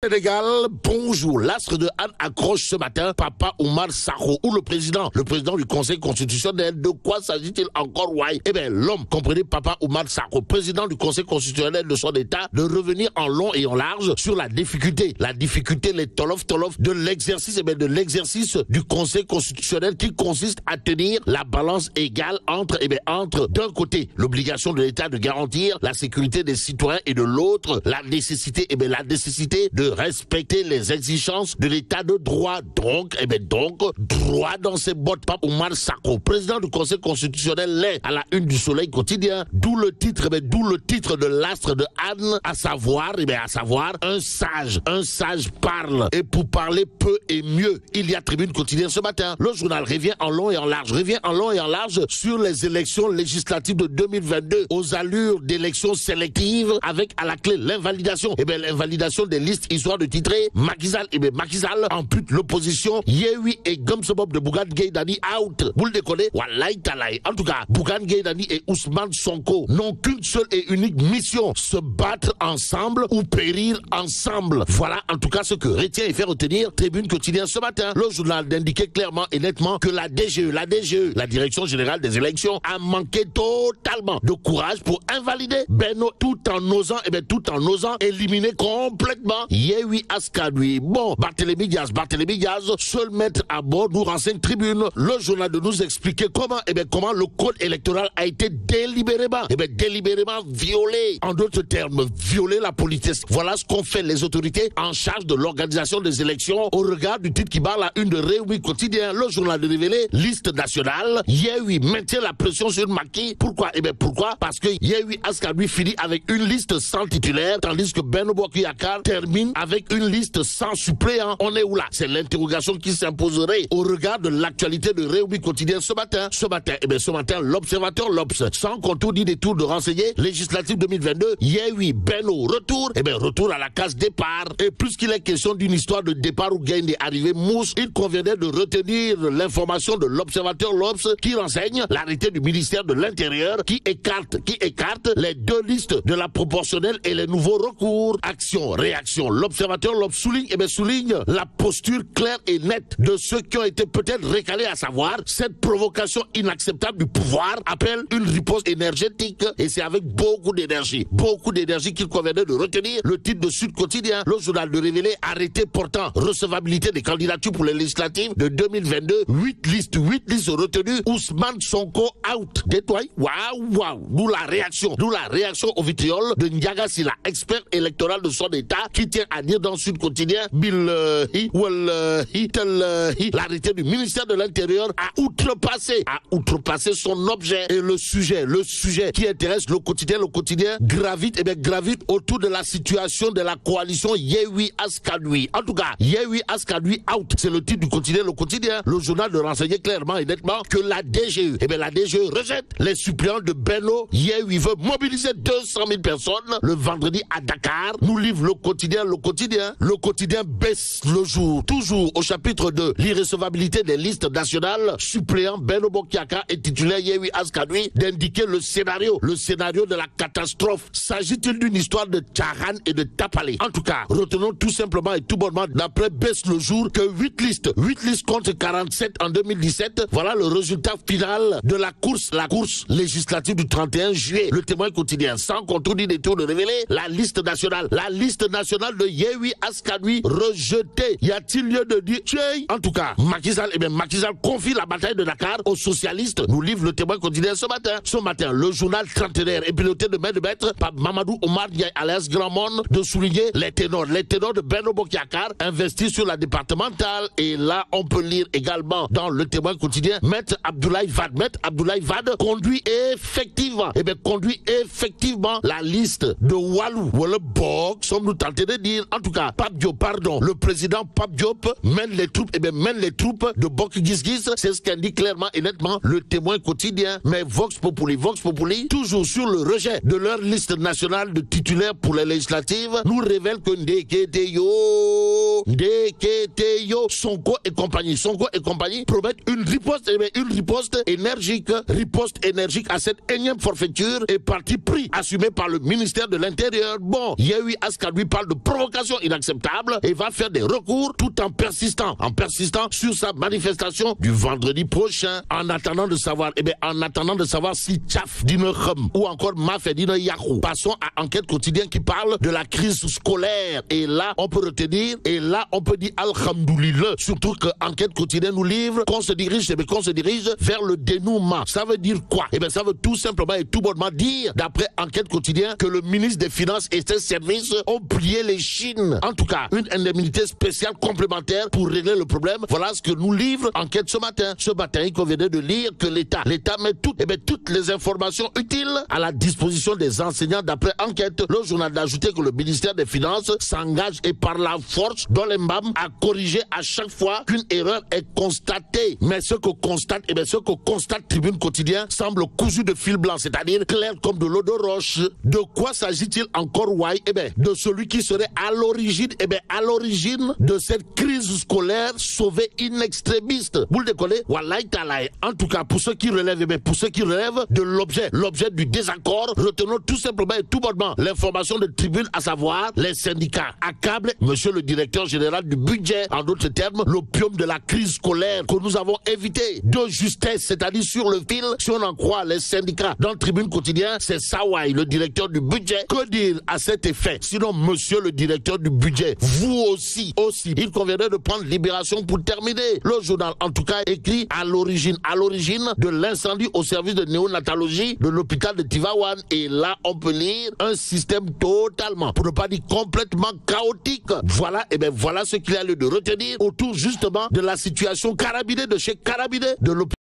Sénégal, bonjour. L'astre de Anne accroche ce matin Papa Oumar Sarko ou le président du Conseil constitutionnel. De quoi s'agit-il encore, ouais? Eh bien, l'homme, comprenez Papa Oumar Sarko, président du Conseil constitutionnel de son État, de revenir en long et en large sur la difficulté, les tolof de l'exercice, de l'exercice du Conseil constitutionnel qui consiste à tenir la balance égale entre d'un côté, l'obligation de l'État de garantir la sécurité des citoyens et de l'autre, la nécessité de respecter les exigences de l'état de droit. Donc, droit dans ses bottes. Pape Oumar Sarko, président du Conseil constitutionnel, l'est à la une du Soleil quotidien. D'où le titre de l'astre de Anne, à savoir, un sage parle. Et pour parler peu et mieux, il y a Tribune quotidienne ce matin. Le journal revient en long et en large sur les élections législatives de 2022, aux allures d'élections sélectives, avec à la clé l'invalidation. L'invalidation des listes, histoire de titrer Macky Sall ampute l'opposition. Yehui et Gumsebob de Bougane Gueye Dany out. Vous le déconnez? Wallahi talaï. En tout cas, Bougane Gueye Dany et Ousmane Sonko n'ont qu'une seule et unique mission: se battre ensemble ou périr ensemble. Voilà en tout cas ce que retient et fait retenir Tribune quotidien ce matin. Le journal d'indiquer clairement et nettement que la DGE, la Direction Générale des Élections, a manqué totalement de courage pour invalider Benno tout en osant éliminer complètement Yehui Askanui. Bon, Barthélémy Diaz, seul maître à bord, nous renseigne Tribune. Le journal de nous expliquer comment le code électoral a été délibérément violé. En d'autres termes, violer la politesse. Voilà ce qu'ont fait les autorités en charge de l'organisation des élections au regard du titre qui bat la une de Réumi quotidien. Le journal de révélé, liste nationale, Yehui maintient la pression sur Macky. Pourquoi? Parce que Yehui Askanui finit avec une liste sans titulaire, tandis que Benno Bokk Yakaar termine avec une liste sans suppléant. On est où là? C'est l'interrogation qui s'imposerait au regard de l'actualité de Réumi quotidien ce matin. Ce matin, l'observateur l'Obs, sans contour ni détour de renseigner, législative 2022, Yehui, Benno, retour à la case départ. Et plus qu'il est question d'une histoire de départ ou gain des arrivées mousse, il conviendrait de retenir l'information de l'observateur l'Obs qui renseigne l'arrêté du ministère de l'Intérieur qui écarte les deux listes de la proportionnelle et les nouveaux recours. Action, réaction. L'observateur l'Obs souligne la posture claire et nette de ceux qui ont été peut-être récalés, à savoir cette provocation inacceptable du pouvoir appelle une riposte énergétique, et c'est avec beaucoup d'énergie qu'il conviendrait de retenir le titre de Sud Quotidien. Le journal de révéler arrêté portant recevabilité des candidatures pour les législatives de 2022. 8 listes retenues. Ousmane Sonko out. Détoile. Waouh. D'où la réaction au vitriol de Ndiaga Sylla, expert électoral de son État, qui tient à dire dans Sud Quotidien, l'arrêté du ministère de l'Intérieur a outrepassé son objet. Et le sujet qui intéresse le quotidien gravite autour de la situation de la coalition Yehui Askanui. En tout cas, Yehui Askanui out. C'est le titre du quotidien, le quotidien. Le journal de renseigner clairement et nettement que la DGE, la DGE rejette les suppléants de Benno. Yehui veut mobiliser 200 000 personnes le vendredi à Dakar. Nous livre le quotidien. Le quotidien baisse le jour. Toujours au chapitre de l'irrecevabilité des listes nationales, suppléant Benno Bokk Yakaar et titulaire Yehui Askanui d'indiquer le scénario de la catastrophe. S'agit-il d'une histoire de Tcharan et de Tapalé? En tout cas, retenons tout simplement et tout bonnement, d'après baisse le jour, que 8 listes contre 47 en 2017. Voilà le résultat final de la course législative du 31 juillet. Le Témoin quotidien, sans contour ni détour, de révéler la liste nationale de Yehui Askanui rejetée. Y a-t-il lieu de dire? En tout cas, Macky Sall confie la bataille de Dakar aux socialistes. Nous livre le Témoin quotidien ce matin. Le journal trentenaire est piloté de maître par Mamadou Oumar Ndiaye alias Grand Monde, de souligner les ténors de Benno Bokk Yakaar investis sur la départementale. Et là, on peut lire également dans le Témoin quotidien, Maître Abdoulaye Wade conduit effectivement la liste de Walou. Voilà Bok, sommes-nous tentés de dire. En tout cas, le président Pape Diop mène les troupes de Bokk Gis Gis. C'est ce qu'indique clairement et nettement le Témoin quotidien. Mais Vox Populi, toujours sur le rejet de leur liste nationale de titulaires pour les législatives, nous révèle que Ndeketeyo, Sonko et compagnie promettent une riposte énergique à cette énième forfaiture et parti pris assumé par le ministère de l'Intérieur. Bon, Yehui Askanui parle de provocation provocation inacceptable et va faire des recours tout en persistant sur sa manifestation du vendredi prochain, en attendant de savoir, si Tchaf d'une Rem ou encore Maf d'une Yahoo. Passons à Enquête quotidienne qui parle de la crise scolaire. Et là, on peut retenir, et là, on peut dire Alhamdoulilah. Surtout que Enquête quotidienne nous livre qu'on se dirige vers le dénouement. Ça veut dire quoi? Ça veut tout simplement et tout bonnement dire, d'après Enquête quotidienne, que le ministre des Finances et ses services ont plié les chines. En tout cas, une indemnité spéciale complémentaire pour régler le problème. Voilà ce que nous livre Enquête ce matin. Ce matin, il convenait de lire que l'État met toutes les informations utiles à la disposition des enseignants d'après Enquête. Le journal d'ajouter que le ministère des Finances s'engage et par la force dans les mbam à corriger à chaque fois qu'une erreur est constatée. Mais ce que constate Tribune Quotidien semble cousu de fil blanc, c'est-à-dire clair comme de l'eau de roche. De quoi s'agit-il encore, Wai? De celui qui serait à l'origine de cette crise scolaire sauvée in extremis. Vous le décollez? Wallahi talaï. En tout cas, pour ceux qui relèvent de l'objet du désaccord, retenons tout simplement et tout bonnement l'information de Tribune, à savoir les syndicats accablent monsieur le directeur général du budget, en d'autres termes, l'opium de la crise scolaire que nous avons évité de justesse, c'est-à-dire sur le fil, si on en croit les syndicats dans Tribune Quotidien, c'est Sawai, le directeur du budget. Que dire à cet effet? Sinon, monsieur le directeur du budget, vous aussi, il conviendrait de prendre Libération pour terminer. Le journal, en tout cas, écrit à l'origine de l'incendie au service de néonatologie de l'hôpital de Tivaouane. Et là, on peut lire un système totalement, pour ne pas dire complètement chaotique. Voilà, voilà ce qu'il y a lieu de retenir autour justement de la situation carabinée de chez Carabinée de l'hôpital.